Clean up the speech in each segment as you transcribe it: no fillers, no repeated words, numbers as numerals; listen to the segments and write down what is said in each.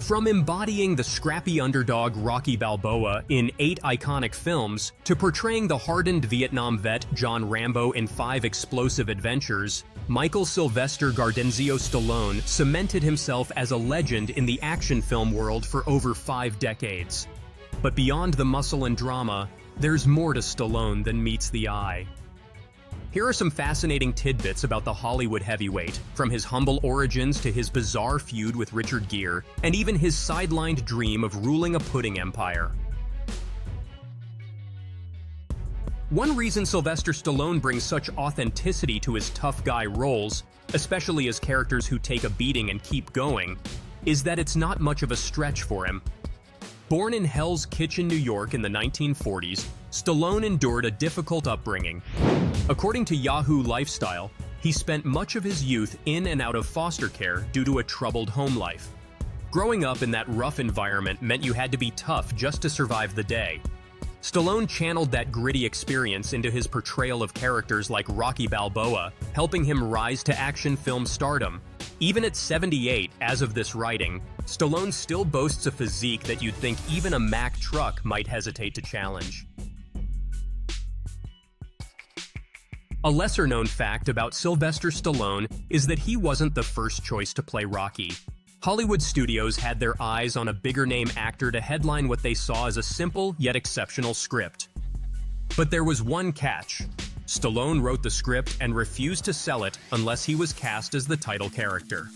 From embodying the scrappy underdog Rocky Balboa in 8 iconic films to portraying the hardened Vietnam vet John Rambo in 5 explosive adventures, Michael Sylvester Stallone cemented himself as a legend in the action film world for over 5 decades. But beyond the muscle and drama, there's more to Stallone than meets the eye. Here are some fascinating tidbits about the Hollywood heavyweight, from his humble origins to his bizarre feud with Richard Gere, and even his sidelined dream of ruling a pudding empire. One reason Sylvester Stallone brings such authenticity to his tough guy roles, especially as characters who take a beating and keep going, is that it's not much of a stretch for him. Born in Hell's Kitchen, New York in the 1940s, Stallone endured a difficult upbringing. According to Yahoo Lifestyle, he spent much of his youth in and out of foster care due to a troubled home life. Growing up in that rough environment meant you had to be tough just to survive the day. Stallone channeled that gritty experience into his portrayal of characters like Rocky Balboa, helping him rise to action film stardom. Even at 78, as of this writing, Stallone still boasts a physique that you'd think even a Mack truck might hesitate to challenge. A lesser-known fact about Sylvester Stallone is that he wasn't the first choice to play Rocky. Hollywood studios had their eyes on a bigger-name actor to headline what they saw as a simple yet exceptional script. But there was one catch. Stallone wrote the script and refused to sell it unless he was cast as the title character.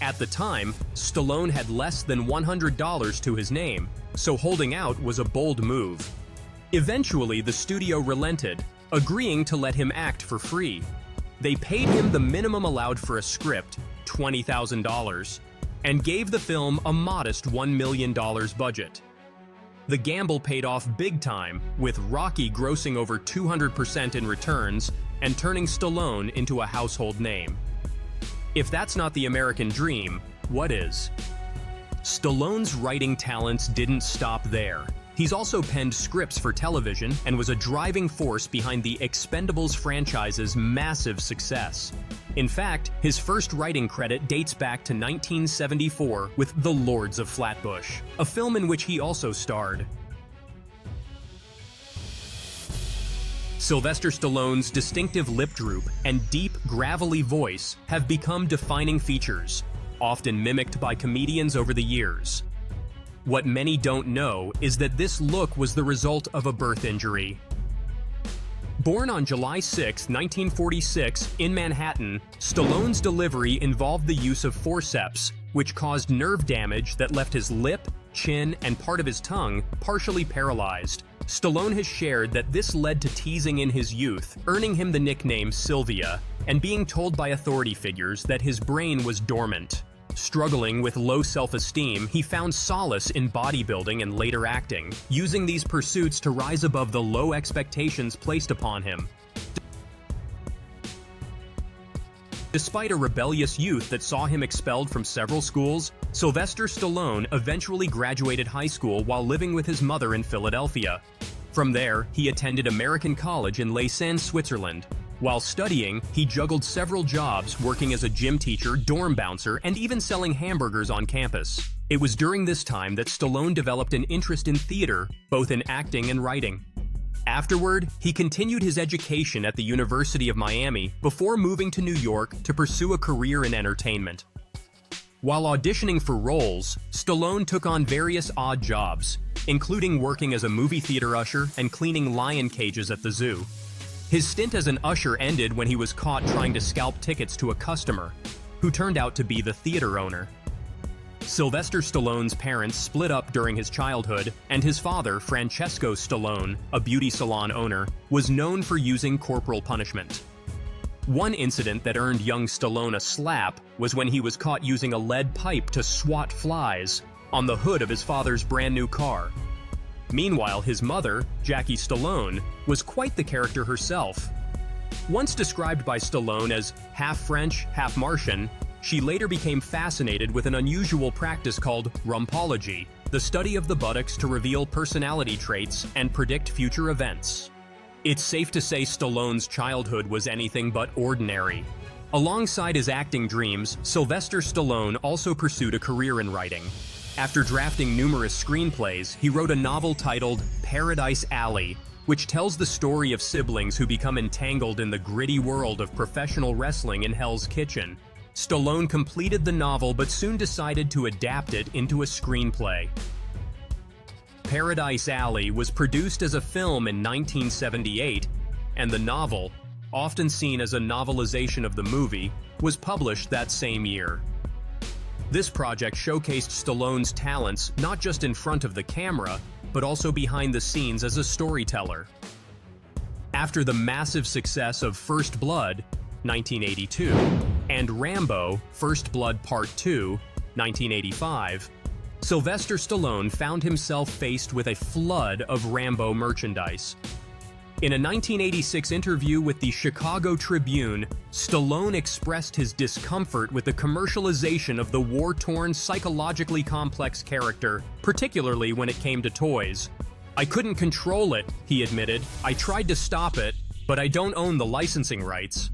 At the time, Stallone had less than $100 to his name, so holding out was a bold move. Eventually, the studio relented, agreeing to let him act for free. They paid him the minimum allowed for a script, $20,000, and gave the film a modest $1 million budget. The gamble paid off big time, with Rocky grossing over 200% in returns and turning Stallone into a household name. If that's not the American dream, what is? Stallone's writing talents didn't stop there. He's also penned scripts for television and was a driving force behind the Expendables franchise's massive success. In fact, his first writing credit dates back to 1974 with The Lords of Flatbush, a film in which he also starred. Sylvester Stallone's distinctive lip droop and deep, gravelly voice have become defining features, often mimicked by comedians over the years. What many don't know is that this look was the result of a birth injury. Born on July 6, 1946, in Manhattan, Stallone's delivery involved the use of forceps, which caused nerve damage that left his lip, chin, and part of his tongue partially paralyzed. Stallone has shared that this led to teasing in his youth, earning him the nickname Sylvia, and being told by authority figures that his brain was dormant. Struggling with low self-esteem, he found solace in bodybuilding and later acting, using these pursuits to rise above the low expectations placed upon him. Despite a rebellious youth that saw him expelled from several schools, Sylvester Stallone eventually graduated high school while living with his mother in Philadelphia. From there, he attended American College in Lausanne, Switzerland. While studying, he juggled several jobs, working as a gym teacher, dorm bouncer, and even selling hamburgers on campus. It was during this time that Stallone developed an interest in theater, both in acting and writing. Afterward, he continued his education at the University of Miami before moving to New York to pursue a career in entertainment. While auditioning for roles, Stallone took on various odd jobs, including working as a movie theater usher and cleaning lion cages at the zoo. His stint as an usher ended when he was caught trying to scalp tickets to a customer, who turned out to be the theater owner. Sylvester Stallone's parents split up during his childhood, and his father, Francesco Stallone, a beauty salon owner, was known for using corporal punishment. One incident that earned young Stallone a slap was when he was caught using a lead pipe to swat flies on the hood of his father's brand new car. Meanwhile, his mother, Jackie Stallone, was quite the character herself. Once described by Stallone as half French, half Martian, she later became fascinated with an unusual practice called rumpology, the study of the buttocks to reveal personality traits and predict future events. It's safe to say Stallone's childhood was anything but ordinary. Alongside his acting dreams, Sylvester Stallone also pursued a career in writing. After drafting numerous screenplays, he wrote a novel titled Paradise Alley, which tells the story of siblings who become entangled in the gritty world of professional wrestling in Hell's Kitchen. Stallone completed the novel but soon decided to adapt it into a screenplay. Paradise Alley was produced as a film in 1978, and the novel, often seen as a novelization of the movie, was published that same year. This project showcased Stallone's talents not just in front of the camera, but also behind the scenes as a storyteller. After the massive success of First Blood, 1982, and Rambo, First Blood Part 2, 1985, Sylvester Stallone found himself faced with a flood of Rambo merchandise. In a 1986 interview with the Chicago Tribune, Stallone expressed his discomfort with the commercialization of the war-torn, psychologically complex character, particularly when it came to toys. "I couldn't control it," he admitted. "I tried to stop it, but I don't own the licensing rights."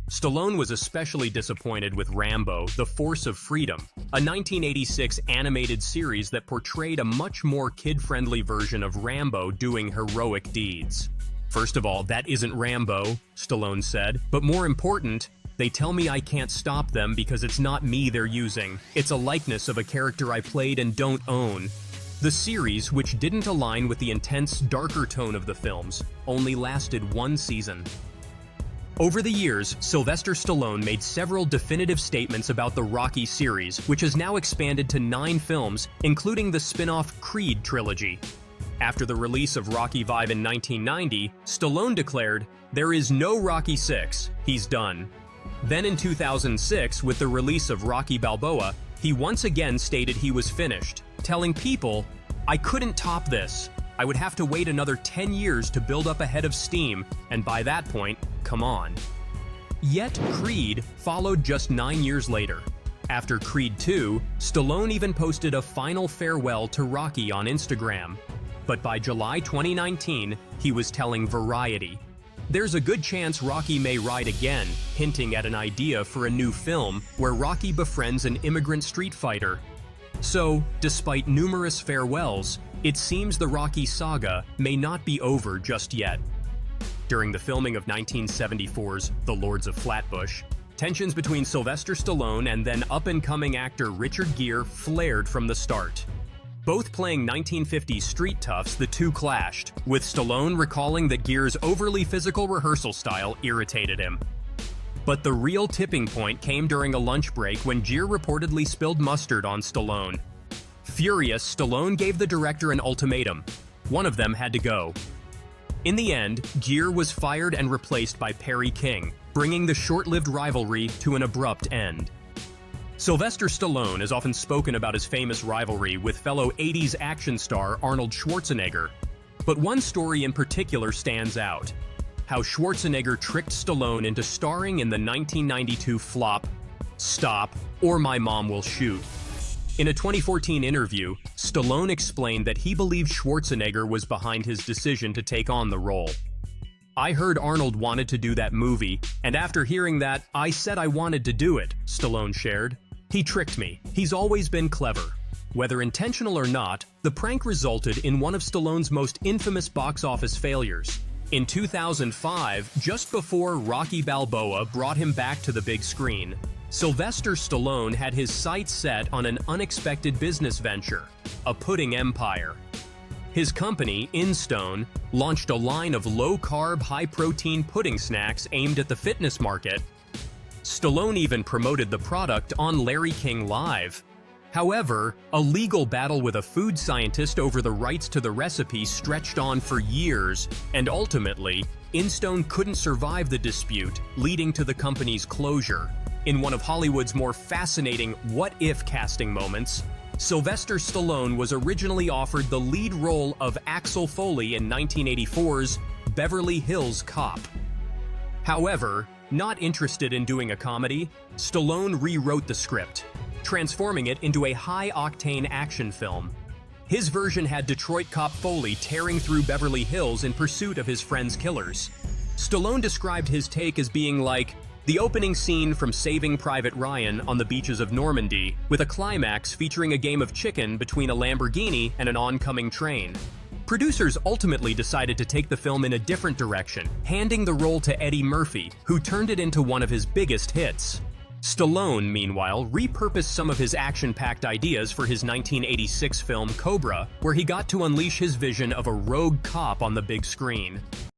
Stallone was especially disappointed with Rambo, The Force of Freedom, a 1986 animated series that portrayed a much more kid-friendly version of Rambo doing heroic deeds. "First of all, that isn't Rambo," Stallone said, "but more important, they tell me I can't stop them because it's not me they're using. It's a likeness of a character I played and don't own." The series, which didn't align with the intense, darker tone of the films, only lasted one season. Over the years, Sylvester Stallone made several definitive statements about the Rocky series, which has now expanded to 9 films, including the spin-off Creed trilogy. After the release of Rocky V in 1990, Stallone declared, "There is no Rocky VI, he's done." Then in 2006, with the release of Rocky Balboa, he once again stated he was finished, telling people, "I couldn't top this. I would have to wait another 10 years to build up a head of steam, and by that point, come on." Yet Creed followed just 9 years later. After Creed 2, Stallone even posted a final farewell to Rocky on Instagram. But by July 2019, he was telling Variety, "There's a good chance Rocky may ride again," hinting at an idea for a new film where Rocky befriends an immigrant street fighter. So, despite numerous farewells, it seems the Rocky saga may not be over just yet. During the filming of 1974's The Lords of Flatbush, tensions between Sylvester Stallone and then up-and-coming actor Richard Gere flared from the start. Both playing 1950s street toughs, the two clashed, with Stallone recalling that Gere's overly physical rehearsal style irritated him. But the real tipping point came during a lunch break when Gere reportedly spilled mustard on Stallone. Furious, Stallone gave the director an ultimatum. One of them had to go. In the end, Gere was fired and replaced by Perry King, bringing the short-lived rivalry to an abrupt end. Sylvester Stallone has often spoken about his famous rivalry with fellow 80s action star Arnold Schwarzenegger. But one story in particular stands out: how Schwarzenegger tricked Stallone into starring in the 1992 flop, Stop, or My Mom Will Shoot. In a 2014 interview, Stallone explained that he believed Schwarzenegger was behind his decision to take on the role. "I heard Arnold wanted to do that movie, and after hearing that, I said I wanted to do it," Stallone shared. "He tricked me. He's always been clever." Whether intentional or not, the prank resulted in one of Stallone's most infamous box office failures. In 2005, just before Rocky Balboa brought him back to the big screen, Sylvester Stallone had his sights set on an unexpected business venture, a pudding empire. His company, InStone, launched a line of low-carb, high-protein pudding snacks aimed at the fitness market. Stallone even promoted the product on Larry King Live. However, a legal battle with a food scientist over the rights to the recipe stretched on for years, and ultimately, InStone couldn't survive the dispute, leading to the company's closure. In one of Hollywood's more fascinating what-if casting moments, Sylvester Stallone was originally offered the lead role of Axel Foley in 1984's Beverly Hills Cop. However, not interested in doing a comedy, Stallone rewrote the script, transforming it into a high-octane action film. His version had Detroit cop Foley tearing through Beverly Hills in pursuit of his friend's killers. Stallone described his take as being like, The opening scene from Saving Private Ryan on the beaches of Normandy, with a climax featuring a game of chicken between a Lamborghini and an oncoming train. Producers ultimately decided to take the film in a different direction, handing the role to Eddie Murphy, who turned it into one of his biggest hits. Stallone, meanwhile, repurposed some of his action-packed ideas for his 1986 film Cobra, where he got to unleash his vision of a rogue cop on the big screen.